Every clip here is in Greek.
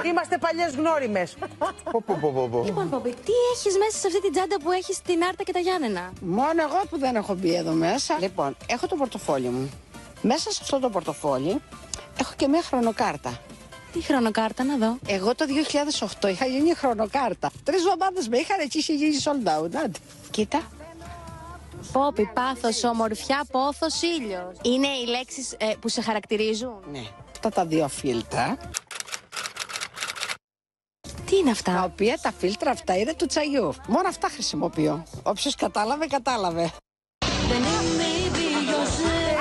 Είμαστε παλιές γνώριμες. Λοιπόν, Πόπι, τι έχεις μέσα σε αυτή την τσάντα που έχεις την Άρτα και τα Γιάννενα? Μόνο εγώ που δεν έχω μπει εδώ μέσα. Λοιπόν, έχω το πορτοφόλι μου. Μέσα σε αυτό το πορτοφόλι έχω και μια χρονοκάρτα. Τι χρονοκάρτα να δω? Εγώ το 2008 είχα γίνει χρονοκάρτα. 3 εβδομάδες με είχαν και είχε γίνει sold out. Άντε. Κοίτα. Πόπι, πάθος, ομορφιά, πόθος, ήλιος. Είναι οι λέξεις που σε χαρακτηρίζουν. Ναι. Αυτά τα 2 φίλτρα. Τι είναι Τα αυτά? οποία τα φίλτρα αυτά είναι του τσαγιού. Μόνο αυτά χρησιμοποιώ. Όποιος κατάλαβε, κατάλαβε. Δεν είμαι ιδιώσε,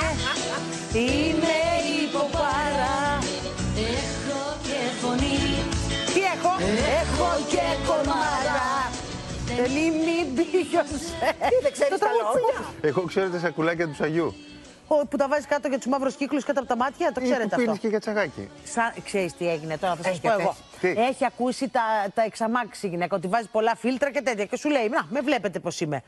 Είναι υποπάρα. έχω και φωνή, Τι έχω? έχω και κομμάρα. Δεν είμαι Μπίγιονσε. Δεν ξέρεις τα λόγια. Εγώ ξέρετε σακουλάκια του Αγιού. Που τα βάζεις κάτω για τους μαύρους κύκλους κάτω από τα μάτια, το ξέρετε Που αυτό. πίνεις και για τσαγάκι. Ξέρεις τι έγινε τώρα, θα σας Έχει πω εγώ. τι? Έχει ακούσει τα εξαμάξει η γυναίκα, ότι βάζει πολλά φίλτρα και τέτοια. Και σου λέει, να, με βλέπετε πως είμαι.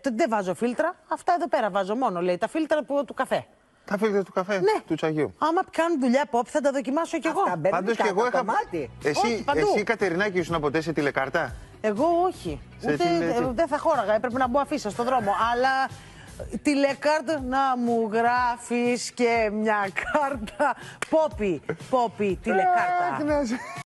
Δεν βάζω φίλτρα, αυτά εδώ πέρα βάζω μόνο, λέει, τα φίλτρα του καφέ. Τα φίλτρα του καφέ, Ναι. του Τσαγιού. Άμα κάνουν δουλειά pop θα τα δοκιμάσω κι εγώ. Πάντως και εγώ είχα. Όχι, παντού. Εσύ Κατερινάκη, ήσουν ποτέ σε τηλεκάρτα? Εγώ όχι. Σε Δεν θα χώραγα, έπρεπε να μπω αφίσα στον δρόμο. Αλλά τηλεκάρτα να μου γράφεις και μια κάρτα. Πόπι, τηλεκάρτα.